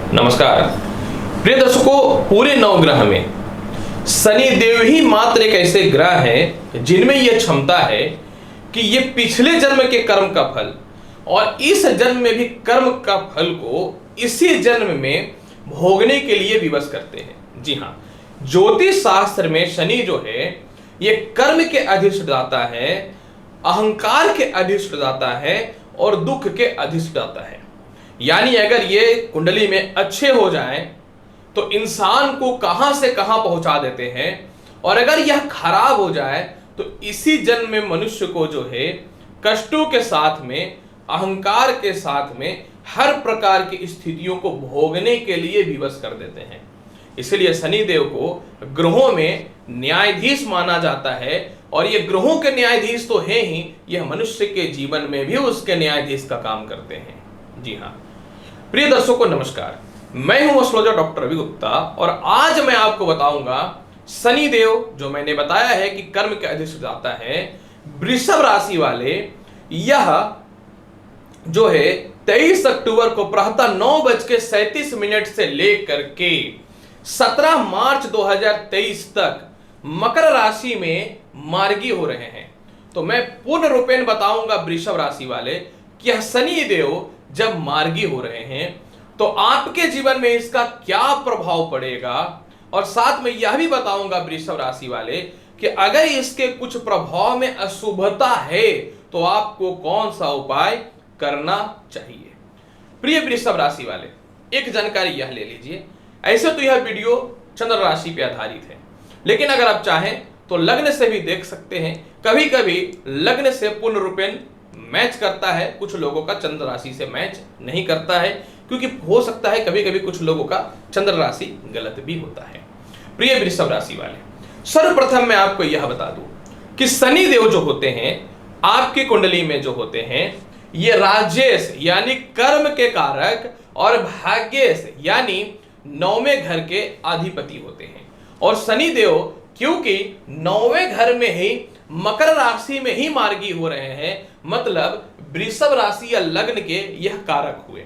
नमस्कार प्रिय दर्शकों, पूरे नवग्रह में शनि देव ही मात्र एक ऐसे ग्रह हैं जिनमें यह क्षमता है कि ये पिछले जन्म के कर्म का फल और इस जन्म में भी कर्म का फल को इसी जन्म में भोगने के लिए विवश करते हैं। जी हाँ, ज्योतिष शास्त्र में शनि जो है ये कर्म के अधिष्ठाता है, अहंकार के अधिष्ठाता है और दुख के अधिष्ठाता है। यानी अगर ये कुंडली में अच्छे हो जाएं तो इंसान को कहां से कहां पहुंचा देते हैं, और अगर यह खराब हो जाए तो इसी जन्म में मनुष्य को जो है कष्टों के साथ में, अहंकार के साथ में हर प्रकार की स्थितियों को भोगने के लिए विवश कर देते हैं। इसलिए शनिदेव को ग्रहों में न्यायाधीश माना जाता है, और ये ग्रहों के न्यायाधीश तो हैं ही, यह मनुष्य के जीवन में भी उसके न्यायाधीश का काम करते हैं। जी हाँ प्रिय दर्शकों, नमस्कार। मैं हूं एस्ट्रोलॉजर डॉक्टर रवि गुप्ता, और आज मैं आपको बताऊंगा शनिदेव जो मैंने बताया है कि कर्म के अधिष्ठाता है, वृषभ राशि वाले यह जो है 23 अक्टूबर को प्रातः 9:37 से लेकर के 17 मार्च 2023 तक मकर राशि में मार्गी हो रहे हैं। तो मैं पूर्ण रूपेण बताऊंगा वृषभ राशि वाले कि यह शनि देव जब मार्गी हो रहे हैं तो आपके जीवन में इसका क्या प्रभाव पड़ेगा, और साथ में यह भी बताऊंगा वृषभ राशि वाले कि अगर इसके कुछ प्रभाव में अशुभता है तो आपको कौन सा उपाय करना चाहिए। प्रिय वृषभ राशि वाले, एक जानकारी यह ले लीजिए, ऐसे तो यह वीडियो चंद्र राशि पर आधारित है, लेकिन अगर आप चाहें तो लग्न से भी देख सकते हैं। कभी कभी लग्न से पूर्ण रूपेण मैच करता है, कुछ लोगों का चंद्र राशि से मैच नहीं करता है, क्योंकि हो सकता है कभी कभी कुछ लोगों का चंद्र राशि गलत भी होता है। प्रिय वृषभ राशि वाले, सर्वप्रथम मैं आपको यह बता दूं कि शनि देव जो होते हैं आपकी कुंडली में जो होते हैं, ये राजेश यानी कर्म के कारक और भाग्येश यानी 9वें घर के अधिपति होते हैं। और शनि देव क्योंकि 9वें घर में ही मकर राशि में ही मार्गी हो रहे हैं, मतलब वृषभ राशि या लग्न के यह कारक हुए।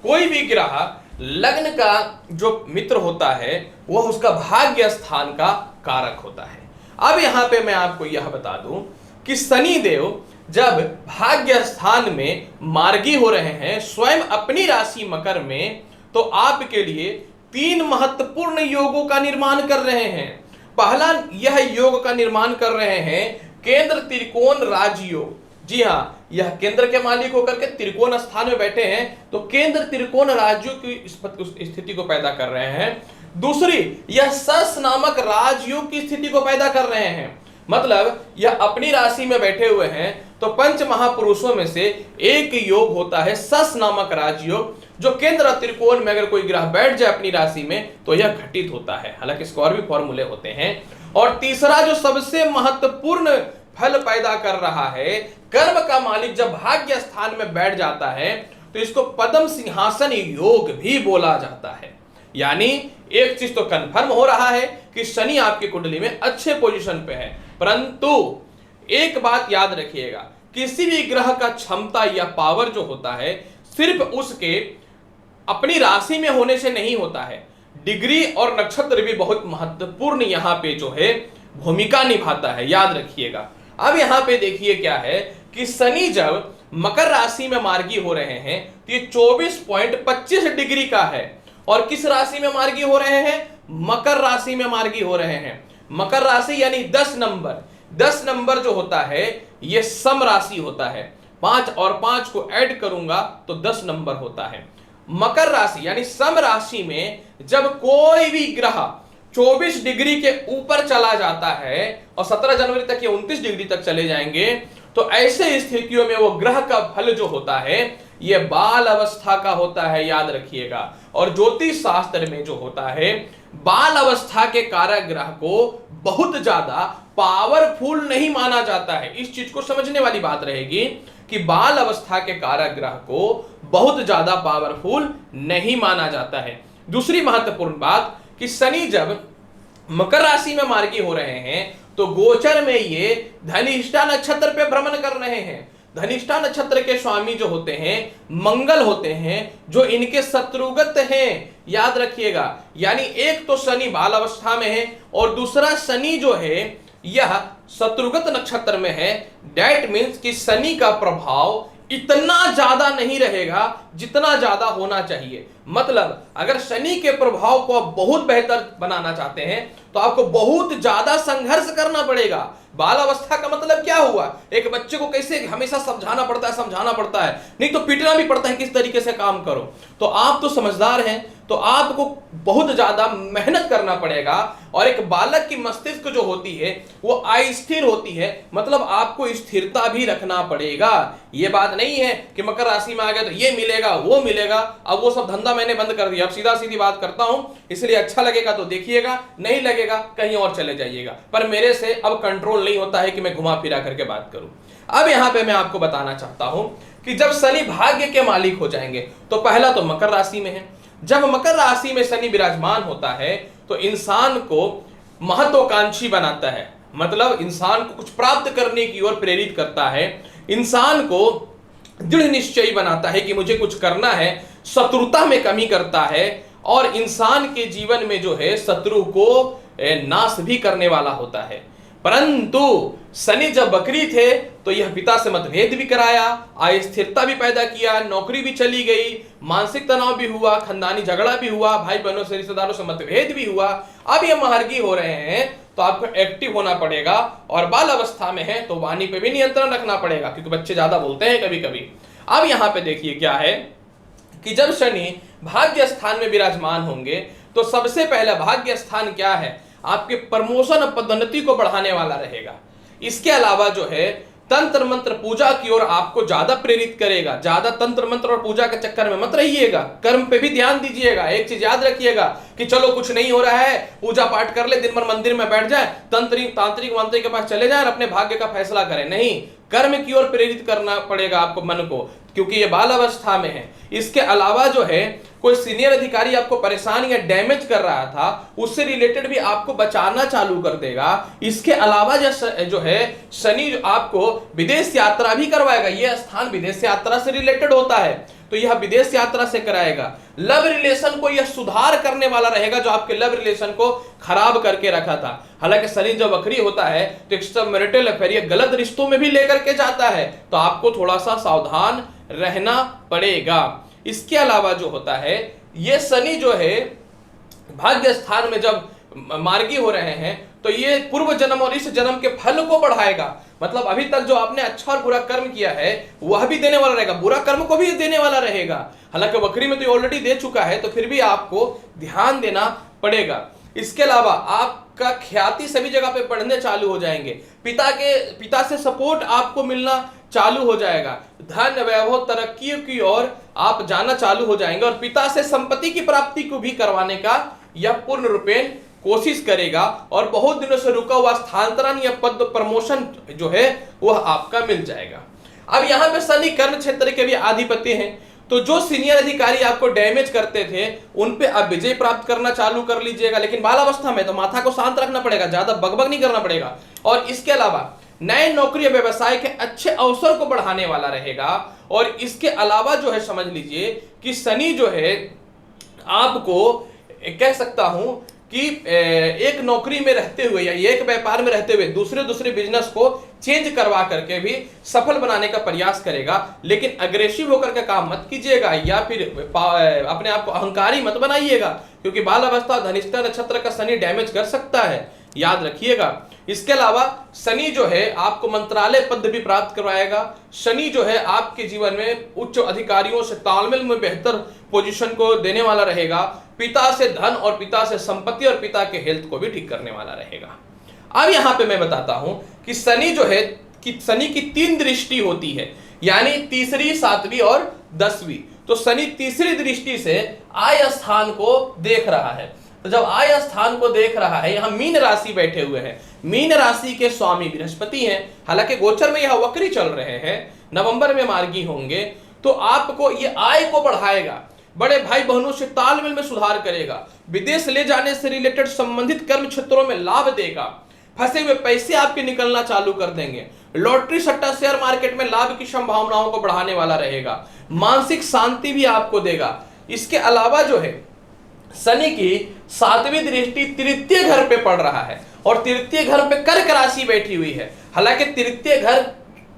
कोई भी ग्रह लग्न का जो मित्र होता है वह उसका भाग्य स्थान का कारक होता है। अब यहां पे मैं आपको यह बता दूं कि शनि देव जब भाग्य स्थान में मार्गी हो रहे हैं स्वयं अपनी राशि मकर में, तो आपके लिए 3 महत्वपूर्ण योगों का निर्माण कर रहे हैं। पहला यह योग का निर्माण कर रहे हैं केंद्र त्रिकोण राजयोग। जी हाँ, यह केंद्र के मालिक होकर के त्रिकोण स्थान में बैठे हैं, तो केंद्र त्रिकोण राजयोग की स्थिति को पैदा कर रहे हैं। दूसरी, यह सस नामक राजयोग की स्थिति को पैदा कर रहे हैं, मतलब यह अपनी राशि में बैठे हुए हैं। तो पंच महापुरुषों में से एक योग होता है सस नामक राजयोग, जो केंद्र त्रिकोण में अगर कोई ग्रह बैठ जाए अपनी राशि में तो यह घटित होता है। हालांकि इसके और भी फॉर्मूले होते हैं। और तीसरा जो सबसे महत्वपूर्ण फल पैदा कर रहा है, कर्म का मालिक जब भाग्य स्थान में बैठ जाता है तो इसको पद्म सिंहासन योग भी बोला जाता है। यानी एक चीज तो कंफर्म हो रहा है कि शनि आपकी कुंडली में अच्छे पोजीशन पे है, परंतु एक बात याद रखिएगा, किसी भी ग्रह का क्षमता या पावर जो होता है सिर्फ उसके अपनी राशि में होने से नहीं होता है। डिग्री और नक्षत्र भी बहुत महत्वपूर्ण यहाँ पे जो है भूमिका निभाता है, याद रखिएगा। अब यहाँ पे देखिए क्या है कि शनि जब मकर राशि में मार्गी हो रहे हैं तो ये 24.25 डिग्री का है, और किस राशि में मार्गी हो रहे हैं? मकर राशि में मार्गी हो रहे हैं। मकर राशि यानी 10 नंबर। 10 नंबर जो होता है ये सम राशि होता है, 5 और 5 को ऐड करूंगा तो 10 नंबर होता है। मकर राशि यानी सम राशि में जब कोई भी ग्रह 24 डिग्री के ऊपर चला जाता है और 17 जनवरी तक ये 29 डिग्री तक चले जाएंगे, तो ऐसे स्थितियों में वो ग्रह का फल जो होता है ये बाल अवस्था का होता है, याद रखिएगा। और ज्योतिष शास्त्र में जो होता है बाल अवस्था के कारक ग्रह को बहुत ज्यादा पावरफुल नहीं माना जाता है। इस चीज को समझने वाली बात रहेगी कि बाल अवस्था के कारक ग्रह को बहुत ज्यादा पावरफुल नहीं माना जाता है। दूसरी महत्वपूर्ण बात कि शनि जब मकर राशि में मार्गी हो रहे हैं तो गोचर में ये धनिष्ठा नक्षत्र पे भ्रमण कर रहे हैं। धनिष्ठा नक्षत्र के स्वामी जो होते हैं मंगल होते हैं, जो इनके शत्रुगत हैं, याद रखिएगा। यानी एक तो शनि बाल अवस्था में है और दूसरा शनि जो है यह शत्रुगत नक्षत्र में है। दैट मीन्स कि शनि का प्रभाव इतना ज्यादा नहीं रहेगा जितना ज्यादा होना चाहिए। मतलब अगर शनि के प्रभाव को आप बहुत बेहतर बनाना चाहते हैं तो आपको बहुत ज्यादा संघर्ष करना पड़ेगा। बाल अवस्था का मतलब क्या हुआ? एक बच्चे को कैसे हमेशा समझाना पड़ता है, नहीं तो पीटना भी पड़ता है किस तरीके से काम करो। तो आप तो समझदार हैं, तो आपको बहुत ज्यादा मेहनत करना पड़ेगा। और एक बालक की मस्तिष्क जो होती है वो अस्थिर होती है, मतलब आपको स्थिरता भी रखना पड़ेगा। ये बात नहीं है कि मकर राशि में आ गया तो ये मिलेगा वो मिलेगा। अब वो सब धंधा मैंने बंद कर दिया, अब सीधा सीधी बात करता हूं, इसलिए अच्छा लगेगा तो देखिएगा, नहीं लगेगा कहीं और चले जाइएगा। पर मेरे से अब कंट्रोल नहीं होता है कि मैं घुमा फिरा करके बात करूं। अब यहां पे मैं आपको बताना चाहता हूं कि जब शनि भाग्य के मालिक हो जाएंगे तो पहला तो मकर राशि में है। जब मकर राशि में शनि विराजमान होता है तो इंसान को महत्वाकांक्षी बनाता है, मतलब इंसान को कुछ प्राप्त करने की ओर प्रेरित करता है, इंसान को दृढ़ निश्चयी बनाता है कि मुझे कुछ करना है, शत्रुता में कमी करता है और इंसान के जीवन में जो है शत्रु को नाश भी करने वाला होता है। परंतु शनि जब वक्री थे तो यह पिता से मतभेद भी कराया, अस्थिरता भी पैदा किया, नौकरी भी चली गई, मानसिक तनाव भी हुआ, खानदानी झगड़ा भी हुआ, भाई बहनों से रिश्तेदारों से मतभेद भी हुआ। अब ये महारगी हो रहे हैं तो आपको एक्टिव होना पड़ेगा और बाल अवस्था में है तो वाणी पे भी नियंत्रण रखना पड़ेगा क्योंकि बच्चे ज्यादा बोलते हैं कभी कभी। अब यहां पे देखिए क्या है कि जब शनि भाग्य स्थान में विराजमान होंगे तो सबसे पहला भाग्य स्थान क्या है? आपके प्रमोशन और पदोन्नति को बढ़ाने वाला रहेगा। इसके अलावा जो है तंत्र मंत्र पूजा की ओर आपको ज्यादा प्रेरित करेगा। ज्यादा तंत्र मंत्र और पूजा के चक्कर में मत रहिएगा, कर्म पे भी ध्यान दीजिएगा। एक चीज याद रखिएगा कि चलो कुछ नहीं हो रहा है, पूजा पाठ कर ले, दिन भर मंदिर में बैठ जाए, तांत्रिक मंत्री के पास चले जाए और अपने भाग्य का फैसला करें। नहीं, कर्म की ओर प्रेरित करना पड़ेगा आपको मन को, क्योंकि ये बाल अवस्था में है। इसके अलावा जो है कोई सीनियर अधिकारी आपको परेशान या डैमेज कर रहा था, उससे रिलेटेड भी आपको बचाना चालू कर देगा। इसके अलावा जो है शनि आपको विदेश यात्रा भी करवाएगा। यह स्थान विदेश यात्रा से रिलेटेड होता है तो यह विदेश यात्रा से कराएगा। लव रिलेशन को यह सुधार करने वाला रहेगा जो आपके लव रिलेशन को खराब करके रखा था। हालांकि शनि जब वक्री होता है तो एक्स्ट्रामैरिटल अफेयर गलत रिश्तों में भी लेकर के जाता है, तो आपको थोड़ा सा सावधान रहना पड़ेगा। इसके अलावा जो होता है ये शनि जो है भाग्य स्थान में जब मार्गी हो रहे हैं तो ये पूर्व जन्म और इस जन्म के फल को बढ़ाएगा। मतलब अभी तक जो आपने अच्छा और बुरा कर्म किया है वह भी देने वाला रहेगा, बुरा कर्म को भी देने वाला रहेगा। हालांकि वक्री में तो ऑलरेडी दे चुका है तो फिर भी आपको ध्यान देना पड़ेगा। इसके अलावा आपका ख्याति सभी जगह पे बढ़ने चालू हो जाएंगे, पिता से सपोर्ट आपको मिलना चालू हो जाएगा, धन वैभव तरक्की की ओर आप जाना चालू हो जाएंगे और पिता से संपत्ति की प्राप्ति को भी करवाने का यह पूर्ण रूपेण कोशिश करेगा और बहुत दिनों से रुका हुआ स्थानांतरण या पद प्रमोशन जो है वह आपका मिल जाएगा। अब यहां पे शनि कर्ण क्षेत्र के भी अधिपति हैं, तो जो सीनियर अधिकारी आपको डैमेज करते थे उन पे आप विजय प्राप्त करना चालू कर लीजिएगा। लेकिन बालावस्था में तो माथा को शांत रखना पड़ेगा, ज्यादा बकबक नहीं करना पड़ेगा। और इसके अलावा नए नौकरी या व्यवसाय के अच्छे अवसर को बढ़ाने वाला रहेगा। और इसके अलावा जो है समझ लीजिए कि शनि जो है आपको कह सकता हूं कि एक नौकरी में रहते हुए या एक व्यापार में रहते हुए दूसरे बिजनेस को चेंज करवा करके भी सफल बनाने का प्रयास करेगा। लेकिन अग्रेसिव होकर के काम मत कीजिएगा या फिर अपने आप को अहंकारी मत बनाइएगा, क्योंकि बाल अवस्था धनिष्ठा नक्षत्र का शनि डैमेज कर सकता है, याद रखिएगा। इसके अलावा शनि जो है आपको मंत्रालय पद भी प्राप्त करवाएगा। शनि जो है आपके जीवन में उच्च अधिकारियों से तालमेल में बेहतर पोजीशन को देने वाला रहेगा। पिता से धन और पिता से संपत्ति और पिता के हेल्थ को भी ठीक करने वाला रहेगा। अब यहां पे मैं बताता हूं कि शनि जो है कि शनि की 3 दृष्टि होती है, यानी तीसरी, 7वीं और 10वीं। तो शनि तीसरी दृष्टि से आय स्थान को देख रहा है। तो जब आय स्थान को देख रहा है, यहां मीन राशि बैठे हुए हैं, मीन राशि के स्वामी बृहस्पति हैं। हालांकि गोचर में यह वक्री चल रहे हैं, नवंबर में मार्गी होंगे, तो आपको ये आय को बढ़ाएगा, बड़े भाई बहनों से तालमेल में सुधार करेगा, विदेश ले जाने से रिलेटेड संबंधित कर्म क्षेत्रों में लाभ देगा, फंसे हुए पैसे आपके निकलना चालू कर देंगे। लॉटरी सट्टा शेयर मार्केट में लाभ की संभावनाओं को बढ़ाने वाला रहेगा। मानसिक शांति भी आपको देगा। इसके अलावा जो है शनि की 7वीं दृष्टि तृतीय घर पे पड़ रहा है और तृतीय घर पे कर्क राशि बैठी हुई है। हालांकि तृतीय घर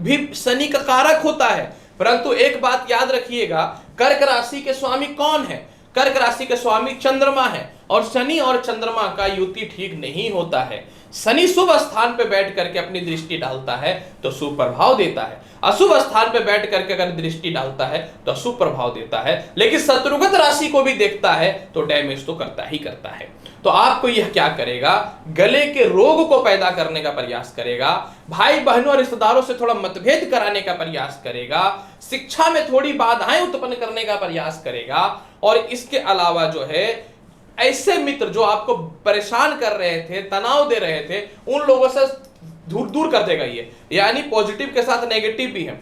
भी शनि का कारक होता है, परंतु एक बात याद रखिएगा, कर्क राशि के स्वामी कौन है? कर्क राशि के स्वामी चंद्रमा है और शनि और चंद्रमा का युति ठीक नहीं होता है। शनि शुभ स्थान पे बैठ करके अपनी दृष्टि डालता है तो शुभ प्रभाव देता है, अशुभ स्थान पे बैठ करके अगर दृष्टि डालता है तो अशुभ प्रभाव देता है। लेकिन शत्रुगत राशि को भी देखता है तो डैमेज तो करता ही करता है। तो आपको यह क्या करेगा, गले के रोग को पैदा करने का प्रयास करेगा, भाई बहनों और रिश्तेदारों से थोड़ा मतभेद कराने का प्रयास करेगा, शिक्षा में थोड़ी बाधाएं उत्पन्न करने का प्रयास करेगा। और इसके अलावा जो है ऐसे मित्र जो आपको परेशान कर रहे थे, तनाव दे रहे थे, उन लोगों से दूर दूर कर देगा ये, यानी पॉजिटिव के साथ नेगेटिव भी है।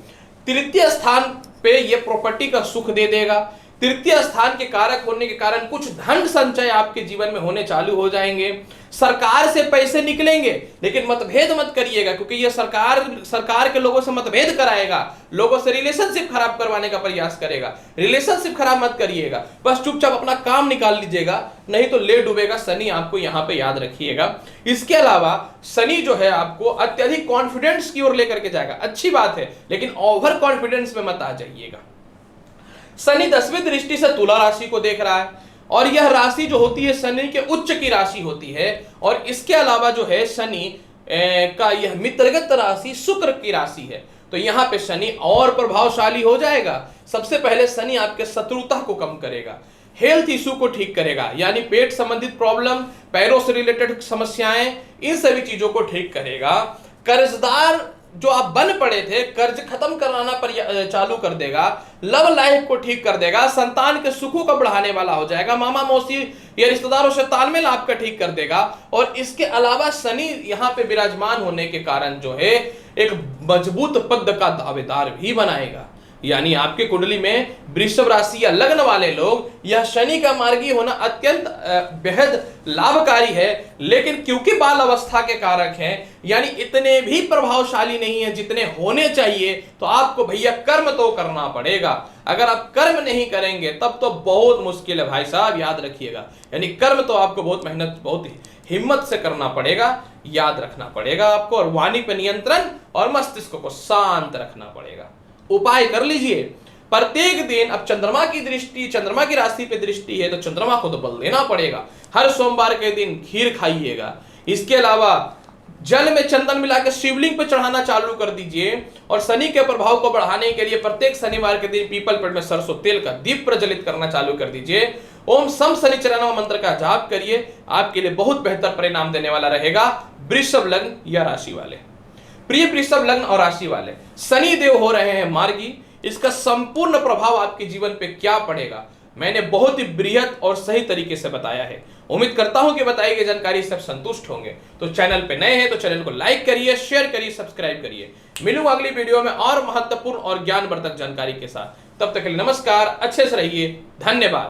तृतीय स्थान पे ये प्रॉपर्टी का सुख दे देगा। तृतीय स्थान के कारक होने के कारण कुछ धन संचय आपके जीवन में होने चालू हो जाएंगे। सरकार से पैसे निकलेंगे, लेकिन मतभेद मत करिएगा, क्योंकि ये सरकार के लोगों से मतभेद कराएगा, लोगों से रिलेशनशिप खराब करवाने का प्रयास करेगा। रिलेशनशिप खराब मत करिएगा, बस चुपचाप अपना काम निकाल लीजिएगा, नहीं तो ले डूबेगा शनि आपको, यहां पे याद रखिएगा। इसके अलावा शनि जो है आपको अत्यधिक कॉन्फिडेंस की ओर लेकर के जाएगा, अच्छी बात है, लेकिन ओवर कॉन्फिडेंस में मत आ जाइएगा। शनि 10वीं दृष्टि से तुला राशि को देख रहा है और यह राशि जो होती है शनि के उच्च की राशि होती है। और इसके अलावा जो है शनि का यह मित्रगत राशि शुक्र की राशि है, तो यहां पे शनि और प्रभावशाली हो जाएगा। सबसे पहले शनि आपके शत्रुता को कम करेगा, हेल्थ इशू को ठीक करेगा, यानी पेट संबंधित प्रॉब्लम, पैरों से रिलेटेड समस्याएं, इन सभी चीजों को ठीक करेगा। कर्जदार जो आप बन पड़े थे, कर्ज खत्म कराना चालू कर देगा। लव लाइफ को ठीक कर देगा, संतान के सुखों को बढ़ाने वाला हो जाएगा, मामा मौसी या रिश्तेदारों से तालमेल आपका ठीक कर देगा। और इसके अलावा शनि यहां पे विराजमान होने के कारण जो है एक मजबूत पद का दावेदार भी बनाएगा। यानी आपके कुंडली में वृषभ राशि या लग्न वाले लोग, यह शनि का मार्गी होना अत्यंत बेहद लाभकारी है। लेकिन क्योंकि बाल अवस्था के कारक हैं, यानी इतने भी प्रभावशाली नहीं है जितने होने चाहिए, तो आपको भैया कर्म तो करना पड़ेगा। अगर आप कर्म नहीं करेंगे तब तो बहुत मुश्किल है भाई साहब, याद रखिएगा। यानी कर्म तो आपको बहुत मेहनत, बहुत हिम्मत से करना पड़ेगा, याद रखना पड़ेगा आपको। और वाणी पर नियंत्रण और मस्तिष्क को शांत रखना पड़ेगा। उपाय कर लीजिए प्रत्येक दिन। अब चंद्रमा की दृष्टि, चंद्रमा की राशि पे दृष्टि है तो चंद्रमा को तो बल देना पड़ेगा। हर सोमवार के दिन खीर खाइएगा। इसके अलावा जल में चंदन मिला के शिवलिंग पे चढ़ाना चालू कर दीजिए। और शनि के प्रभाव को बढ़ाने के लिए प्रत्येक शनिवार के दिन पीपल पेड़ में सरसों तेल का दीप प्रज्वलित करना चालू कर दीजिए। ओम सम शनिचरण मंत्र का जाप करिए, आपके लिए बहुत बेहतर परिणाम देने वाला रहेगा। वृषभ लग्न या राशि वाले, प्रिय वृषभ लग्न और राशि वाले, शनि देव हो रहे हैं मार्गी। इसका संपूर्ण प्रभाव आपके जीवन पे क्या पड़ेगा, मैंने बहुत ही बृहद और सही तरीके से बताया है। उम्मीद करता हूं कि बताई गई जानकारी से आप संतुष्ट होंगे। तो चैनल पे नए हैं तो चैनल को लाइक करिए, शेयर करिए, सब्सक्राइब करिए। मिलूंगा अगली वीडियो में और महत्वपूर्ण और ज्ञानवर्धक जानकारी के साथ। तब तक के लिए नमस्कार, अच्छे से रहिए, धन्यवाद।